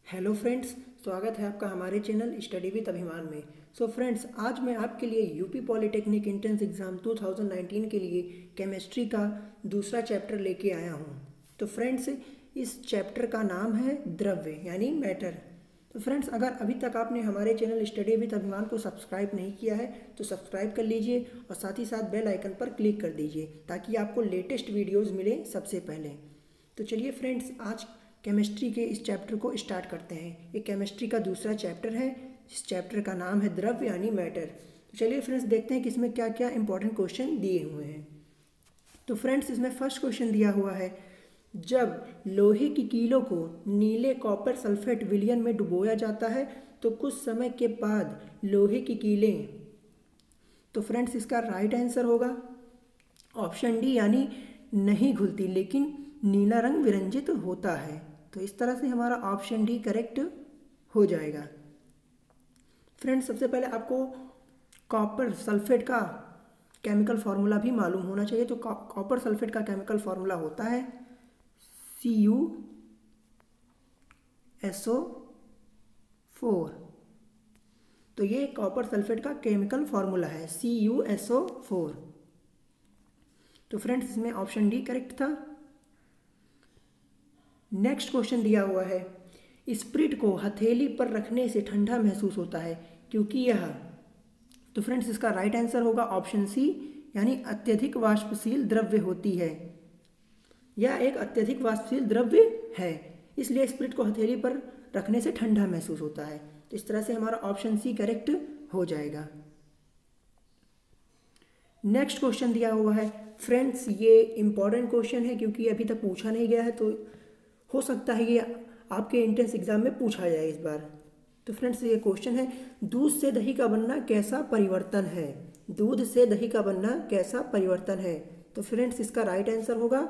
Hello friends, स्वागत है आपका हमारे चैनल स्टडी विद अभिमान में। सो फ्रेंड्स, आज मैं आपके लिए यूपी पॉलिटेक्निक एंट्रेंस एग्ज़ाम 2019 के लिए केमिस्ट्री का दूसरा चैप्टर लेके आया हूँ। तो फ्रेंड्स, इस चैप्टर का नाम है द्रव्य यानी मैटर। तो फ्रेंड्स, अगर अभी तक आपने हमारे चैनल स्टडी विद अभिमान को सब्सक्राइब नहीं किया है तो सब्सक्राइब कर लीजिए और साथ ही साथ बेल आइकन पर क्लिक कर दीजिए ताकि आपको लेटेस्ट वीडियोज़ मिले सबसे पहले। तो चलिए फ्रेंड्स, आज केमिस्ट्री के इस चैप्टर को स्टार्ट करते हैं। ये केमिस्ट्री का दूसरा चैप्टर है। इस चैप्टर का नाम है द्रव्य यानी मैटर। तो चलिए फ्रेंड्स, देखते हैं कि इसमें क्या क्या इंपॉर्टेंट क्वेश्चन दिए हुए हैं। तो फ्रेंड्स, इसमें फर्स्ट क्वेश्चन दिया हुआ है, जब लोहे की कीलों को नीले कॉपर सल्फेट विलयन में डुबोया जाता है तो कुछ समय के बाद लोहे की कीलें, तो फ्रेंड्स इसका राइट आंसर होगा ऑप्शन डी यानी नहीं घुलती लेकिन नीला रंग विरंजित होता है। तो इस तरह से हमारा ऑप्शन डी करेक्ट हो जाएगा। फ्रेंड्स, सबसे पहले आपको कॉपर सल्फेट का केमिकल फार्मूला भी मालूम होना चाहिए। तो कॉपर सल्फेट का केमिकल फार्मूला होता है CuSO4। तो ये कॉपर सल्फेट का केमिकल फार्मूला है CuSO4। तो फ्रेंड्स, इसमें ऑप्शन डी करेक्ट था। नेक्स्ट क्वेश्चन दिया हुआ है, स्प्रिट को हथेली पर रखने से ठंडा महसूस होता है क्योंकि यह, तो फ्रेंड्स इसका राइट आंसर होगा ऑप्शन सी यानी अत्यधिक वाष्पशील द्रव्य होती है। यह एक अत्यधिक वाष्पशील द्रव्य है, इसलिए स्प्रिट को हथेली पर रखने से ठंडा महसूस होता है। तो इस तरह से हमारा ऑप्शन सी करेक्ट हो जाएगा। नेक्स्ट क्वेश्चन दिया हुआ है, फ्रेंड्स ये इंपॉर्टेंट क्वेश्चन है क्योंकि अभी तक पूछा नहीं गया है, तो हो सकता है ये आपके एंट्रेंस एग्जाम में पूछा जाए इस बार। तो फ्रेंड्स, ये क्वेश्चन है, दूध से दही का बनना कैसा परिवर्तन है? दूध से दही का बनना कैसा परिवर्तन है? तो फ्रेंड्स इसका राइट आंसर होगा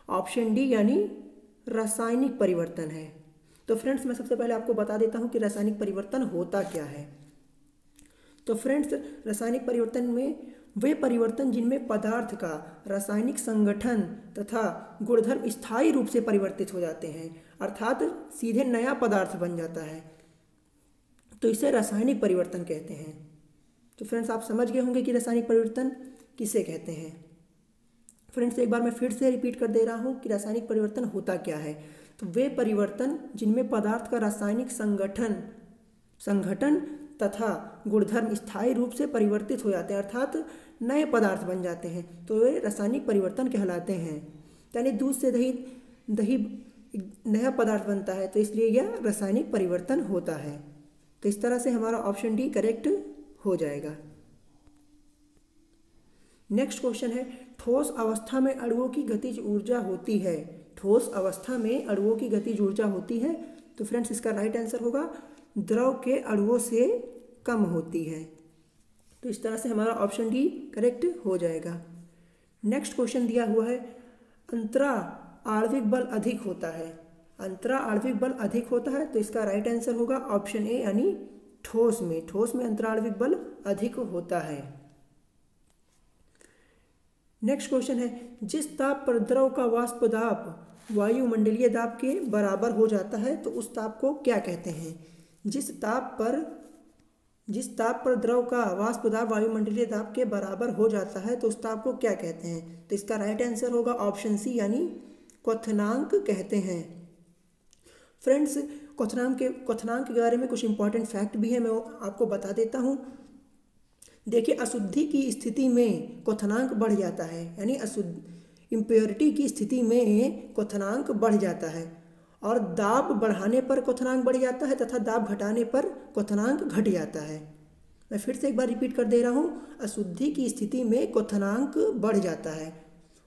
ऑप्शन डी यानी रासायनिक परिवर्तन है। तो फ्रेंड्स, मैं सबसे पहले आपको बता देता हूँ कि रासायनिक परिवर्तन होता क्या है। तो फ्रेंड्स, रासायनिक परिवर्तन में वे परिवर्तन जिनमें पदार्थ का रासायनिक संगठन तथा गुणधर्म स्थायी रूप से परिवर्तित हो जाते हैं, अर्थात सीधे नया पदार्थ बन जाता है, तो इसे रासायनिक परिवर्तन कहते हैं। तो फ्रेंड्स, आप समझ गए होंगे कि रासायनिक परिवर्तन किसे कहते हैं। फ्रेंड्स, एक बार मैं फिर से रिपीट कर दे रहा हूँ कि रासायनिक परिवर्तन होता क्या है। तो वे परिवर्तन जिनमें पदार्थ का रासायनिक संगठन तथा गुणधर्म स्थायी रूप से परिवर्तित हो जाते हैं, अर्थात नए पदार्थ बन जाते हैं, तो वे रासायनिक परिवर्तन कहलाते हैं। यानी दूध से दही नया पदार्थ बनता है, तो इसलिए यह रासायनिक परिवर्तन होता है। तो इस तरह से हमारा ऑप्शन डी करेक्ट हो जाएगा। नेक्स्ट क्वेश्चन है, ठोस अवस्था में अणुओं की गतिज ऊर्जा होती है। ठोस अवस्था में अणुओं की गतिज ऊर्जा होती है। तो फ्रेंड्स, इसका राइट आंसर होगा द्रव के अणुओं से कम होती है। तो इस तरह से हमारा ऑप्शन डी करेक्ट हो जाएगा। नेक्स्ट क्वेश्चन दिया हुआ है, अंतरा आणविक बल अधिक होता है। अंतरा आणविक बल अधिक होता है, तो इसका राइट आंसर होगा ऑप्शन ए यानी ठोस में अंतरा आणविक बल अधिक होता है। नेक्स्ट क्वेश्चन है, जिस ताप पर द्रव का वाष्प दाब वायुमंडलीय दाब के बराबर हो जाता है तो उस ताप को क्या कहते हैं? जिस ताप पर द्रव का वाष्प दाब वायुमंडलीय दाब के बराबर हो जाता है तो उस ताप को क्या कहते हैं? तो इसका राइट आंसर होगा ऑप्शन सी यानी क्वथनांक कहते हैं। फ्रेंड्स, क्वथनांक के बारे में कुछ इंपॉर्टेंट फैक्ट भी है, मैं आपको बता देता हूँ। देखिए, अशुद्धि की स्थिति में क्वथनांक बढ़ जाता है, यानी इम्प्योरिटी की स्थिति में क्वथनांक बढ़ जाता है, और दाब बढ़ाने पर क्वथनांक बढ़ जाता है तथा दाब घटाने पर क्वथनांक घट जाता है। मैं फिर से एक बार रिपीट कर दे रहा हूँ, अशुद्धि की स्थिति में क्वथनांक बढ़ जाता है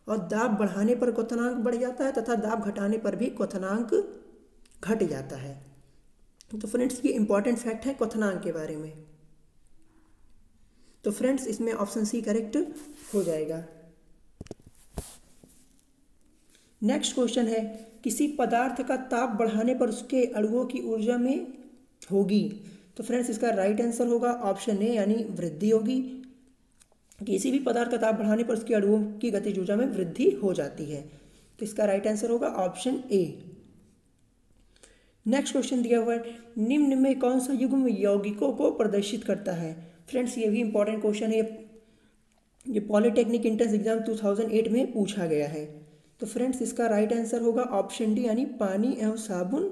और दाब बढ़ाने पर क्वथनांक बढ़ जाता है तथा दाब घटाने पर भी क्वथनांक घट जाता है। तो फ्रेंड्स, ये इंपॉर्टेंट फैक्ट है क्वथनांक के बारे में। तो फ्रेंड्स, इसमें ऑप्शन सी करेक्ट हो जाएगा। नेक्स्ट क्वेश्चन है, किसी पदार्थ का ताप बढ़ाने पर उसके अणुओं की ऊर्जा में होगी। तो फ्रेंड्स, इसका राइट आंसर होगा ऑप्शन ए यानी वृद्धि होगी। किसी भी पदार्थ का ताप बढ़ाने पर उसके अणुओं की गतिज ऊर्जा में वृद्धि हो जाती है। तो इसका राइट आंसर होगा ऑप्शन ए। नेक्स्ट क्वेश्चन दिया हुआ है, निम्न में कौन सा युग्म यौगिकों को प्रदर्शित करता है। फ्रेंड्स ये भी इंपॉर्टेंट क्वेश्चन है, ये पॉलिटेक्निक एंट्रेंस एग्जाम 2008 में पूछा गया है। तो फ्रेंड्स इसका राइट आंसर होगा ऑप्शन डी, यानी पानी एवं साबुन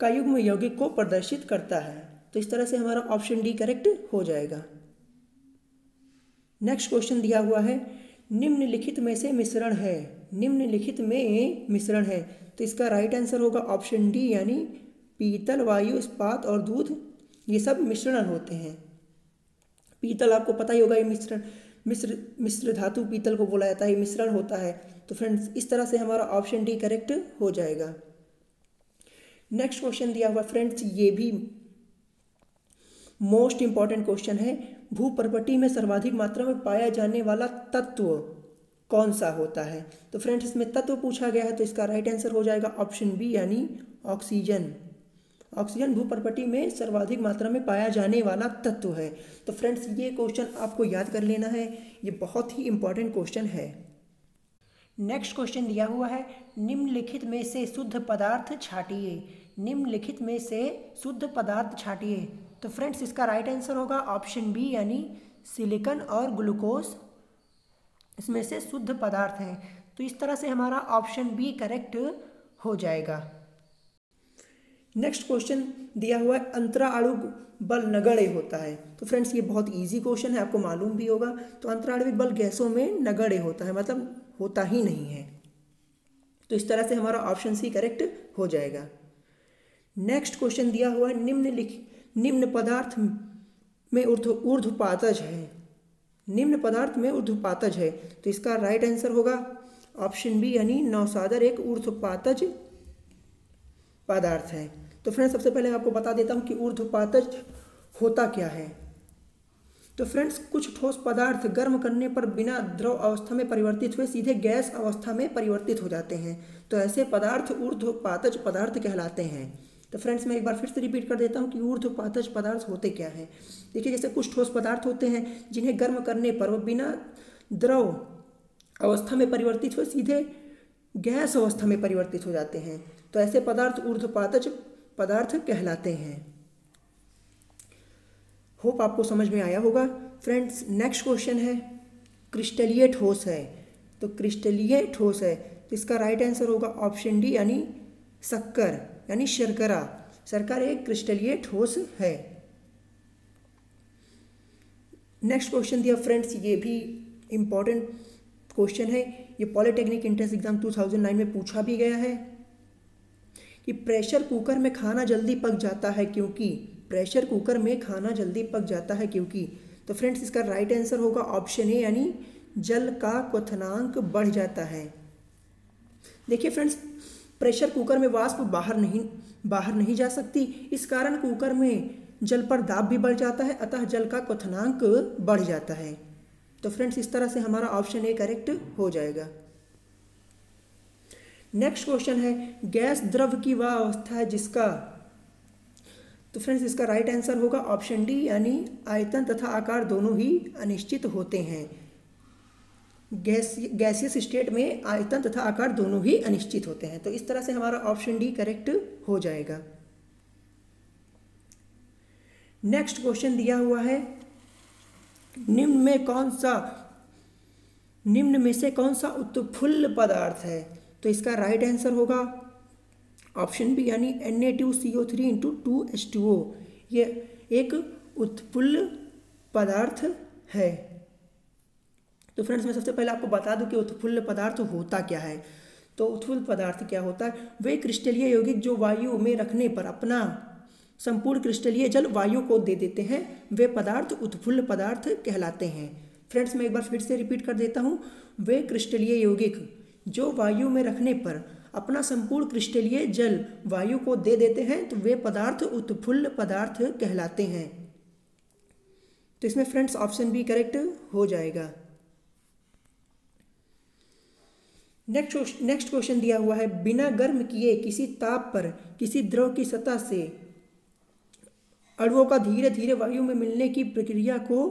का युग्म यौगिक को प्रदर्शित करता है। तो इस तरह से हमारा ऑप्शन डी करेक्ट हो जाएगा। नेक्स्ट क्वेश्चन दिया हुआ है, निम्नलिखित में से मिश्रण है, निम्नलिखित में मिश्रण है। तो इसका राइट आंसर होगा ऑप्शन डी, यानी पीतल, वायु, इस्पात और दूध, ये सब मिश्रण होते हैं। पीतल आपको पता ही होगा, ये मिश्र धातु पीतल को बोला जाता है, ये मिश्रण होता है। तो फ्रेंड्स इस तरह से हमारा ऑप्शन डी करेक्ट हो जाएगा। नेक्स्ट क्वेश्चन दिया हुआ फ्रेंड्स, ये भी मोस्ट इंपॉर्टेंट क्वेश्चन है, भूपर्पटी में सर्वाधिक मात्रा में पाया जाने वाला तत्व कौन सा होता है। तो फ्रेंड्स इसमें तत्व पूछा गया है, तो इसका राइट आंसर हो जाएगा ऑप्शन बी, यानी ऑक्सीजन। ऑक्सीजन भूपर्पटी में सर्वाधिक मात्रा में पाया जाने वाला तत्व है। तो फ्रेंड्स ये क्वेश्चन आपको याद कर लेना है, ये बहुत ही इंपॉर्टेंट क्वेश्चन है। नेक्स्ट क्वेश्चन दिया हुआ है, निम्नलिखित में से शुद्ध पदार्थ छांटिए, निम्नलिखित में से शुद्ध पदार्थ छांटिए। तो फ्रेंड्स इसका राइट आंसर होगा ऑप्शन बी, यानी सिलिकॉन और ग्लूकोज इसमें से शुद्ध पदार्थ हैं। तो इस तरह से हमारा ऑप्शन बी करेक्ट हो जाएगा। नेक्स्ट क्वेश्चन दिया हुआ है, अंतराणुविक बल नगण्य होता है। तो फ्रेंड्स ये बहुत इजी क्वेश्चन है, आपको मालूम भी होगा। तो अंतराणुविक बल गैसों में नगण्य होता है, मतलब होता ही नहीं है। तो इस तरह से हमारा ऑप्शन सी करेक्ट हो जाएगा। नेक्स्ट क्वेश्चन दिया हुआ है, निम्न पदार्थ में ऊर्ध्वपातज है, निम्न पदार्थ में ऊर्ध्वपातज है। तो इसका राइट आंसर होगा ऑप्शन बी, यानी नौसादर एक ऊर्ध्वपातज पदार्थ है। तो फ्रेंड्स सबसे पहले आपको बता देता हूँ कि ऊर्ध्वपातज होता क्या है। तो फ्रेंड्स कुछ ठोस पदार्थ गर्म करने पर बिना द्रव अवस्था में परिवर्तित हुए सीधे गैस अवस्था में परिवर्तित हो जाते हैं। तो ऐसे पदार्थ ऊर्ध्वपातज पदार्थ कहलाते हैं। तो फ्रेंड्स मैं एक बार फिर से रिपीट कर देता हूँ कि ऊर्ध्वपातज पदार्थ होते क्या हैं। देखिए जैसे कुछ ठोस पदार्थ होते हैं जिन्हें गर्म करने पर वह बिना द्रव अवस्था में परिवर्तित हुए सीधे गैस अवस्था में परिवर्तित हो जाते हैं। तो ऐसे पदार्थ ऊर्ध्वपातज पदार्थ कहलाते हैं। होप आपको समझ में आया होगा। फ्रेंड्स नेक्स्ट क्वेश्चन है, क्रिस्टलीय ठोस है। तो क्रिस्टलीय ठोस है, तो इसका राइट आंसर होगा ऑप्शन डी, यानी शक्कर, यानी शर्करा। शर्करा एक क्रिस्टलीय ठोस है। नेक्स्ट क्वेश्चन दिया फ्रेंड्स, ये भी इंपॉर्टेंट क्वेश्चन है, ये पॉलिटेक्निक एंट्रेंस एग्जाम 2009 में पूछा भी गया है कि प्रेशर कुकर में खाना जल्दी पक जाता है क्योंकि, प्रेशर कुकर में खाना जल्दी पक जाता है क्योंकि। तो फ्रेंड्स इसका राइट आंसर होगा ऑप्शन ए, यानी जल का क्वथनांक बढ़ जाता है। देखिए फ्रेंड्स प्रेशर कुकर में वाष्प बाहर नहीं जा सकती, इस कारण कुकर में जल पर दाब भी बढ़ जाता है, अतः जल का क्वथनांक बढ़ जाता है। तो फ्रेंड्स इस तरह से हमारा ऑप्शन ए करेक्ट हो जाएगा। नेक्स्ट क्वेश्चन है, गैस द्रव की वह अवस्था है जिसका, तो फ्रेंड्स इसका राइट आंसर होगा ऑप्शन डी, यानी आयतन तथा आकार दोनों ही अनिश्चित होते हैं। गैसियस स्टेट में आयतन तथा आकार दोनों ही अनिश्चित होते हैं। तो इस तरह से हमारा ऑप्शन डी करेक्ट हो जाएगा। नेक्स्ट क्वेश्चन दिया हुआ है, निम्न में से कौन सा उत्फुल्ल पदार्थ है। तो इसका राइट आंसर होगा ऑप्शन बी, यानी Na2CO3 × 2H2O। ये एक उत्फुल्ल पदार्थ है। तो फ्रेंड्स मैं सबसे पहले आपको बता दूं कि उत्फुल्ल पदार्थ होता क्या है। तो उत्फुल्ल पदार्थ क्या होता है, वे क्रिस्टलीय यौगिक जो वायु में रखने पर अपना संपूर्ण क्रिस्टलीय जल वायु को दे देते हैं, वे पदार्थ उत्फुल्ल पदार्थ कहलाते हैं। फ्रेंड्स मैं एक बार फिर से रिपीट कर देता हूँ, वे क्रिस्टलीय यौगिक जो वायु में रखने पर अपना संपूर्ण क्रिस्टलीय जल वायु को दे देते हैं, तो वे पदार्थ उत्फुल्ल पदार्थ कहलाते हैं। तो इसमें फ्रेंड्स ऑप्शन बी करेक्ट हो जाएगा। नेक्स्ट क्वेश्चन दिया हुआ है, बिना गर्म किए किसी ताप पर किसी द्रव की सतह से अणुओं का धीरे धीरे वायु में मिलने की प्रक्रिया को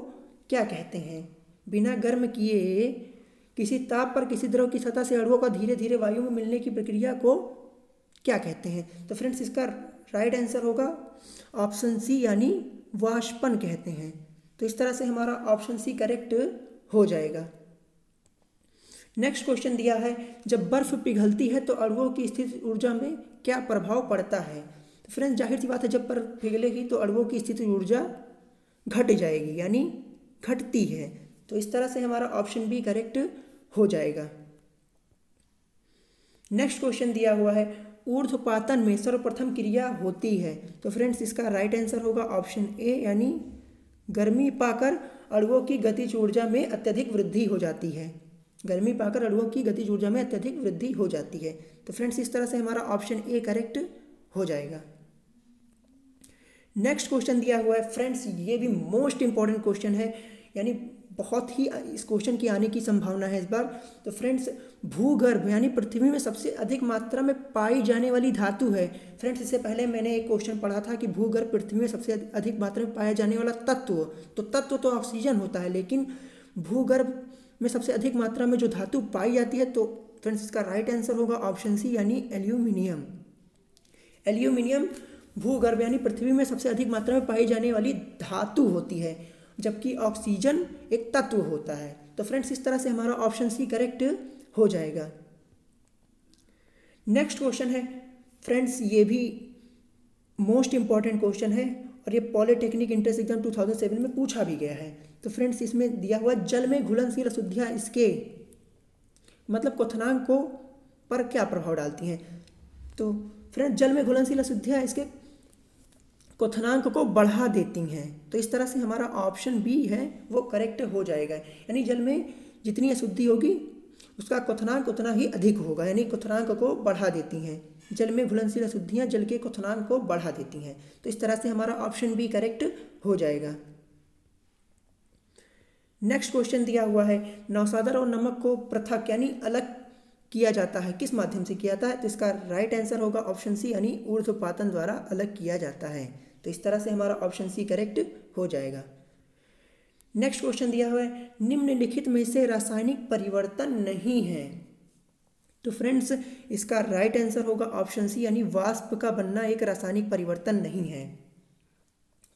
क्या कहते हैं। बिना गर्म किए किसी ताप पर किसी द्रव की सतह से अणुओं का धीरे धीरे वायु में मिलने की प्रक्रिया को क्या कहते हैं? तो फ्रेंड्स इसका राइट आंसर होगा ऑप्शन सी यानी वाष्पन कहते हैं। तो इस तरह से हमारा ऑप्शन सी करेक्ट हो जाएगा। नेक्स्ट क्वेश्चन दिया है, जब बर्फ पिघलती है तो अणुओं की स्थितिज ऊर्जा में क्या प्रभाव पड़ता है? तो फ्रेंड्स जाहिर सी बात है, जब बर्फ पिघलेगी तो अणुओं की स्थितिज ऊर्जा घट जाएगी यानी घटती है। तो इस तरह से हमारा ऑप्शन बी करेक्ट हो जाएगा। नेक्स्ट क्वेश्चन दिया हुआ है, ऊर्ध्वपातन में सर्वप्रथम क्रिया होती है। तो फ्रेंड्स इसका राइट आंसर होगा ऑप्शन ए यानी गर्मी पाकर अणुओं की गतिज ऊर्जा में अत्यधिक वृद्धि हो जाती है। गर्मी पाकर अणुओं की गतिज ऊर्जा में अत्यधिक वृद्धि हो जाती है। तो फ्रेंड्स इस तरह से हमारा ऑप्शन ए करेक्ट हो जाएगा। नेक्स्ट क्वेश्चन दिया हुआ है फ्रेंड्स, ये भी मोस्ट इंपॉर्टेंट क्वेश्चन है, यानी बहुत ही इस क्वेश्चन की आने की संभावना है इस बार। तो फ्रेंड्स भूगर्भ यानी पृथ्वी में सबसे अधिक मात्रा में पाई जाने वाली धातु है। फ्रेंड्स इससे पहले मैंने एक क्वेश्चन पढ़ा था कि भूगर्भ पृथ्वी में सबसे अधिक मात्रा में पाया जाने वाला तत्व, तो तत्व तो ऑक्सीजन होता है, लेकिन भूगर्भ में सबसे अधिक मात्रा में जो धातु पाई जाती है, तो फ्रेंड्स इसका राइट आंसर होगा ऑप्शन सी यानी एल्यूमिनियम। एल्यूमिनियम भूगर्भ यानी पृथ्वी में सबसे अधिक मात्रा में पाई जाने वाली धातु होती है, जबकि ऑक्सीजन एक तत्व होता है। तो फ्रेंड्स इस तरह से हमारा ऑप्शन सी करेक्ट हो जाएगा। नेक्स्ट क्वेश्चन है फ्रेंड्स, ये भी मोस्ट इंपॉर्टेंट क्वेश्चन है और ये पॉलिटेक्निक एंट्रेंस एग्जाम 2007 में पूछा भी गया है। तो फ्रेंड्स इसमें दिया हुआ जल में घुलनशील अशुद्धियाँ इसके मतलब क्वथनांक को पर क्या प्रभाव डालती हैं? तो फ्रेंड्स जल में घुलनशील अशुद्धियाँ इसके क्वथनांक को बढ़ा देती हैं। तो इस तरह से हमारा ऑप्शन बी है वो करेक्ट हो जाएगा, यानी जल में जितनी अशुद्धि होगी उसका क्वथनांक उतना ही अधिक होगा, यानी क्वथनांक को बढ़ा देती हैं। जल में घुलनशील अशुद्धियाँ जल के क्वथनांक को बढ़ा देती हैं। तो इस तरह से हमारा ऑप्शन बी करेक्ट हो जाएगा। नेक्स्ट क्वेश्चन दिया हुआ है, नौसादर और नमक को पृथक यानी अलग किया जाता है, किस माध्यम से किया जाता है? तो इसका राइट आंसर होगा ऑप्शन सी यानी ऊर्ध्वपातन द्वारा अलग किया जाता है। तो इस तरह से हमारा ऑप्शन सी करेक्ट हो जाएगा। नेक्स्ट क्वेश्चन दिया हुआ है, निम्नलिखित में से रासायनिक परिवर्तन नहीं है। तो फ्रेंड्स इसका राइट आंसर होगा ऑप्शन सी यानी वाष्प का बनना एक रासायनिक परिवर्तन नहीं है।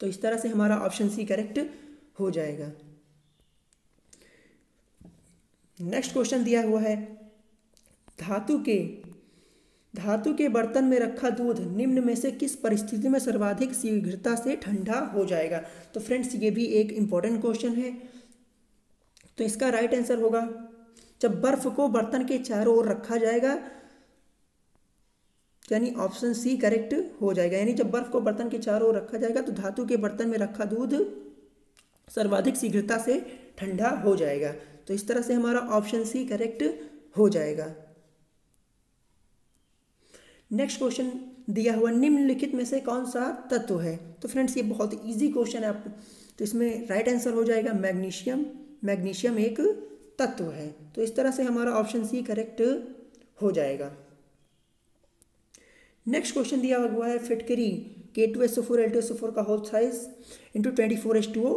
तो इस तरह से हमारा ऑप्शन सी करेक्ट हो जाएगा। नेक्स्ट क्वेश्चन दिया हुआ है, धातु के बर्तन में रखा दूध निम्न में से किस परिस्थिति में सर्वाधिक शीघ्रता से ठंडा हो जाएगा? तो फ्रेंड्स ये भी एक इम्पॉर्टेंट क्वेश्चन है। तो इसका राइट आंसर होगा, जब बर्फ को बर्तन के चारों ओर रखा जाएगा, यानी ऑप्शन सी करेक्ट हो जाएगा। यानी जब बर्फ को बर्तन के चारों ओर रखा जाएगा तो धातु के बर्तन में रखा दूध सर्वाधिक शीघ्रता से ठंडा हो जाएगा। तो इस तरह से हमारा ऑप्शन सी करेक्ट हो जाएगा। नेक्स्ट क्वेश्चन दिया हुआ, निम्नलिखित में से कौन सा तत्व है? तो फ्रेंड्स ये बहुत इजी क्वेश्चन है आप, तो इसमें राइट आंसर हो जाएगा मैग्नीशियम। मैग्नीशियम एक तत्व है। तो इस तरह से हमारा ऑप्शन सी करेक्ट हो जाएगा। नेक्स्ट क्वेश्चन दिया हुआ है, फिटकरी K2SO4 L2SO4 का होल साइज इंटू 24H2O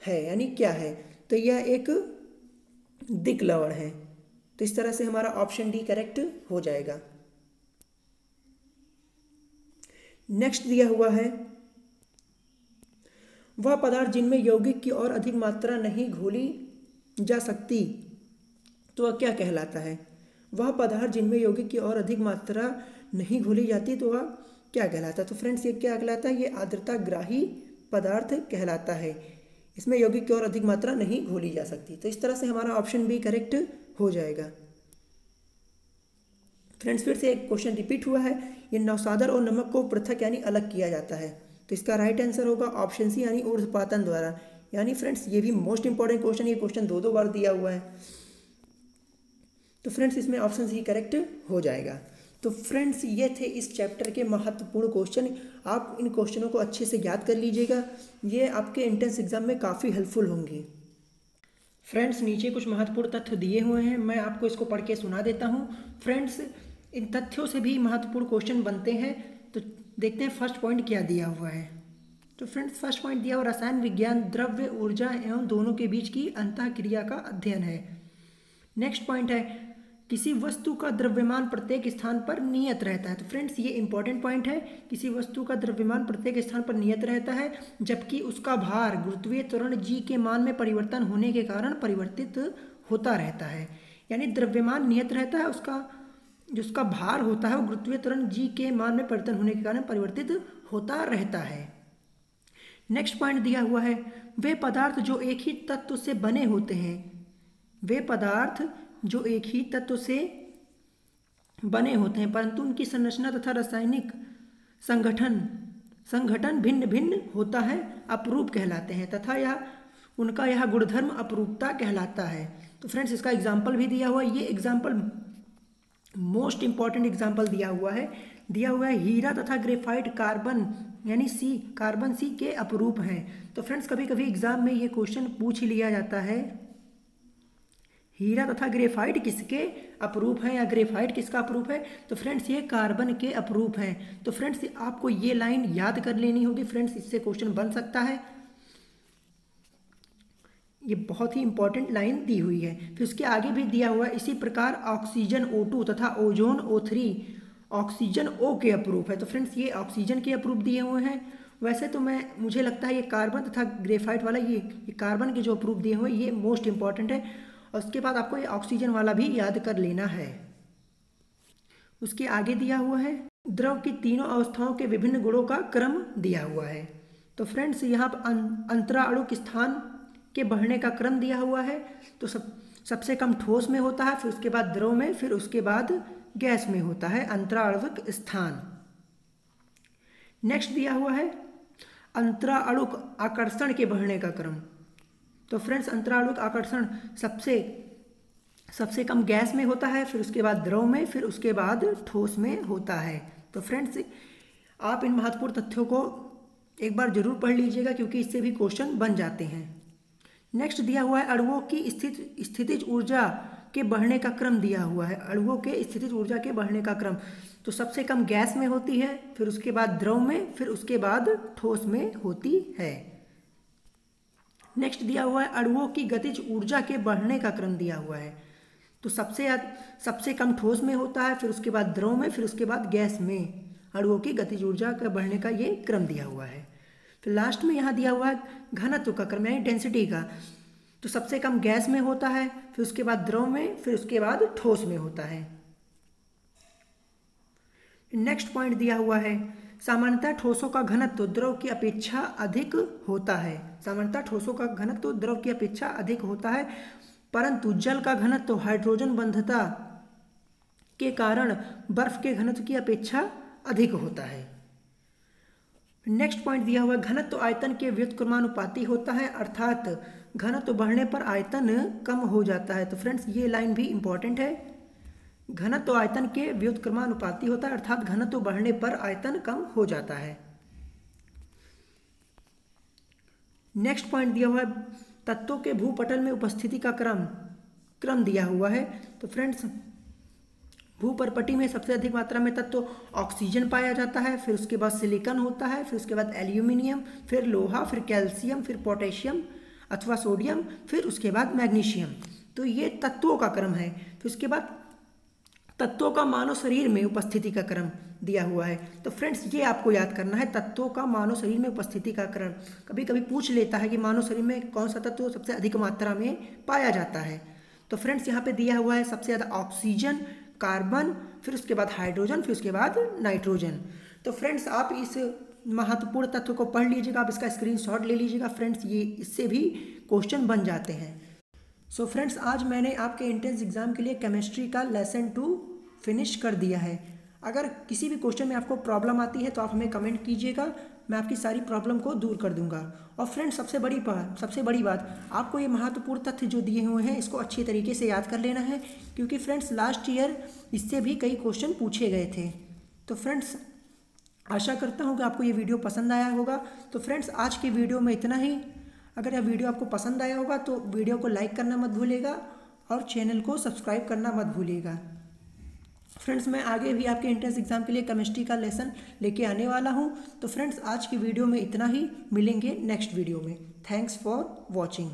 है, यानी क्या है? तो यह एक दिक् लवण है। तो इस तरह से हमारा ऑप्शन डी करेक्ट हो जाएगा। नेक्स्ट दिया हुआ है, वह पदार्थ जिनमें यौगिक की और अधिक मात्रा नहीं घोली जा सकती तो वह क्या कहलाता है? वह पदार्थ जिनमें यौगिक की और अधिक मात्रा नहीं घोली जाती तो वह क्या कहलाता है? तो फ्रेंड्स ये क्या कहलाता है? ये आर्द्रताग्राही पदार्थ कहलाता है। इसमें यौगिक की और अधिक मात्रा नहीं घोली जा सकती। तो इस तरह से हमारा ऑप्शन बी करेक्ट हो जाएगा। फ्रेंड्स फिर से एक क्वेश्चन रिपीट हुआ है, ये नौसादर और नमक को पृथक यानी अलग किया जाता है। तो इसका राइट आंसर होगा ऑप्शन सी यानी ऊर्ध्वपातन द्वारा। यानी फ्रेंड्स ये भी मोस्ट इंपॉर्टेंट क्वेश्चन, ये क्वेश्चन दो बार दिया हुआ है। तो फ्रेंड्स इसमें ऑप्शन सी करेक्ट हो जाएगा। तो फ्रेंड्स ये थे इस चैप्टर के महत्वपूर्ण क्वेश्चन। आप इन क्वेश्चनों को अच्छे से याद कर लीजिएगा, ये आपके एंट्रेंस एग्जाम में काफ़ी हेल्पफुल होंगे। फ्रेंड्स नीचे कुछ महत्वपूर्ण तथ्य दिए हुए हैं, मैं आपको इसको पढ़ के सुना देता हूँ। फ्रेंड्स इन तथ्यों से भी महत्वपूर्ण क्वेश्चन बनते हैं। तो देखते हैं फर्स्ट पॉइंट क्या दिया हुआ है। तो फ्रेंड्स फर्स्ट पॉइंट दिया हुआ, रसायन विज्ञान द्रव्य ऊर्जा एवं दोनों के बीच की अंतःक्रिया का अध्ययन है। नेक्स्ट पॉइंट है, किसी वस्तु का द्रव्यमान प्रत्येक स्थान पर नियत रहता है। तो फ्रेंड्स ये इंपॉर्टेंट पॉइंट है, किसी वस्तु का द्रव्यमान प्रत्येक स्थान पर नियत रहता है जबकि उसका भार गुरुत्वीय त्वरण g के मान में परिवर्तन होने के कारण परिवर्तित होता रहता है। यानी द्रव्यमान नियत रहता है, उसका भार होता है वो गुरुत्वीय त्वरण g के मान में परिवर्तन होने के कारण परिवर्तित होता रहता है। नेक्स्ट पॉइंट दिया हुआ है, वे पदार्थ जो एक ही तत्व से बने होते हैं, वे पदार्थ जो एक ही तत्व से बने होते हैं परंतु उनकी संरचना तथा रासायनिक संगठन भिन्न भिन्न होता है, अपरूप कहलाते हैं तथा उनका यह गुणधर्म अपरूपता कहलाता है। तो फ्रेंड्स इसका एग्जाम्पल भी दिया हुआ है, ये एग्जाम्पल मोस्ट इंपॉर्टेंट एग्जाम्पल दिया हुआ है हीरा तथा ग्रेफाइट कार्बन यानी कार्बन सी के अपरूप हैं। तो फ्रेंड्स कभी कभी एग्जाम में ये क्वेश्चन पूछ ही लिया जाता है, हीरा तथा ग्रेफाइट किसके अपरूप हैं या ग्रेफाइट किसका अपरूप है। तो फ्रेंड्स ये कार्बन के अपरूप हैं। तो फ्रेंड्स आपको ये लाइन याद कर लेनी होगी फ्रेंड्स, इससे क्वेश्चन बन सकता है, ये बहुत ही इंपॉर्टेंट लाइन दी हुई है। फिर उसके आगे भी दिया हुआ है, इसी प्रकार ऑक्सीजन O2 तथा ओजोन O3 ऑक्सीजन O के अपरूप है। तो फ्रेंड्स ये ऑक्सीजन के अपरूप दिए हुए हैं। वैसे तो मुझे लगता है ये कार्बन तथा ग्रेफाइट वाला ये कार्बन के जो अपरूप दिए हुए हैं ये मोस्ट इंपॉर्टेंट है, और उसके बाद आपको ये ऑक्सीजन वाला भी याद कर लेना है। उसके आगे दिया हुआ है, द्रव की तीनों अवस्थाओं के विभिन्न गुणों का क्रम दिया हुआ है। तो फ्रेंड्स यहाँ पर अंतराणुक स्थान के बढ़ने का क्रम दिया हुआ है। तो सबसे कम ठोस में होता है, फिर उसके बाद द्रव में, फिर उसके बाद गैस में होता है अंतराणुक स्थान। नेक्स्ट दिया हुआ है अंतराणुक आकर्षण के बढ़ने का क्रम। तो फ्रेंड्स अंतराणुक आकर्षण सबसे कम गैस में होता है, फिर उसके बाद द्रव में, फिर उसके बाद ठोस में होता है। तो फ्रेंड्स आप इन महत्वपूर्ण तथ्यों को एक बार जरूर पढ़ लीजिएगा क्योंकि इससे भी क्वेश्चन बन जाते हैं। नेक्स्ट दिया हुआ है अणुओं की स्थितिज ऊर्जा के बढ़ने का क्रम दिया हुआ है, अणुओं के स्थितिज ऊर्जा के बढ़ने का क्रम। तो सबसे कम गैस में होती है, फिर उसके बाद द्रव में, फिर उसके बाद ठोस में होती है। नेक्स्ट दिया हुआ है अणुओं की गतिज ऊर्जा के बढ़ने का क्रम दिया हुआ है। तो सबसे कम ठोस में होता है, फिर उसके बाद द्रव में, फिर उसके बाद गैस में अणुओं की गतिज ऊर्जा का बढ़ने का ये क्रम दिया हुआ है। फिर लास्ट में यहाँ दिया हुआ है घनत्व का क्रम यानी डेंसिटी का। तो सबसे कम गैस में होता है, फिर उसके बाद द्रव में, फिर उसके बाद ठोस में होता है। नेक्स्ट पॉइंट दिया हुआ है सामान्यतः ठोसों का घनत्व द्रव की अपेक्षा अधिक होता है। सामान्यतः ठोसों का घनत्व द्रव की अपेक्षा अधिक होता है, परंतु जल का घनत्व हाइड्रोजन बंधता के कारण बर्फ के घनत्व की अपेक्षा अधिक होता है। नेक्स्ट पॉइंट दिया हुआ है घनत्व आयतन के व्युत्क्रमानुपाती होता है, अर्थात घनत्व बढ़ने पर आयतन कम हो जाता है। तो फ्रेंड्स ये लाइन भी इंपॉर्टेंट है, घनत्व आयतन के व्युत्क्रमानुपाती होता है अर्थात घनत्व बढ़ने पर आयतन कम हो जाता है। नेक्स्ट पॉइंट दिया हुआ है तत्वों के भूपटल में उपस्थिति का क्रम दिया हुआ है। तो फ्रेंड्स भूपरपटी में सबसे अधिक मात्रा में तत्व ऑक्सीजन पाया जाता है, फिर उसके बाद सिलिकॉन होता है, फिर उसके बाद एल्यूमिनियम, फिर लोहा, फिर कैल्शियम, फिर पोटेशियम अथवा सोडियम, फिर उसके बाद मैग्नीशियम। तो ये तत्वों का क्रम है। फिर उसके बाद तत्वों का मानव शरीर में उपस्थिति का क्रम दिया हुआ है। तो फ्रेंड्स ये आपको याद करना है, तत्वों का मानव शरीर में उपस्थिति का क्रम। कभी कभी पूछ लेता है कि मानव शरीर में कौन सा तत्व सबसे अधिक मात्रा में पाया जाता है। तो फ्रेंड्स यहाँ पे दिया हुआ है सबसे ज़्यादा ऑक्सीजन, कार्बन, फिर उसके बाद हाइड्रोजन, फिर उसके बाद नाइट्रोजन। तो फ्रेंड्स आप इस महत्वपूर्ण तत्व को पढ़ लीजिएगा, आप इसका स्क्रीनशॉट ले लीजिएगा फ्रेंड्स, ये इससे भी क्वेश्चन बन जाते हैं। सो फ्रेंड्स आज मैंने आपके एंट्रेंस एग्जाम के लिए केमिस्ट्री का लेसन 2 फिनिश कर दिया है। अगर किसी भी क्वेश्चन में आपको प्रॉब्लम आती है तो आप हमें कमेंट कीजिएगा, मैं आपकी सारी प्रॉब्लम को दूर कर दूंगा। और फ्रेंड्स सबसे बड़ी बात आपको ये महत्वपूर्ण तथ्य जो दिए हुए हैं इसको अच्छी तरीके से याद कर लेना है, क्योंकि फ्रेंड्स लास्ट ईयर इससे भी कई क्वेश्चन पूछे गए थे। तो फ्रेंड्स आशा करता हूँ कि आपको ये वीडियो पसंद आया होगा। तो फ्रेंड्स आज की वीडियो में इतना ही। अगर यह वीडियो आपको पसंद आया होगा तो वीडियो को लाइक करना मत भूलिएगा और चैनल को सब्सक्राइब करना मत भूलिएगा। फ्रेंड्स मैं आगे भी आपके एंट्रेंस एग्जाम के लिए केमिस्ट्री का लेसन लेके आने वाला हूँ। तो फ्रेंड्स आज की वीडियो में इतना ही, मिलेंगे नेक्स्ट वीडियो में। Thanks for watching.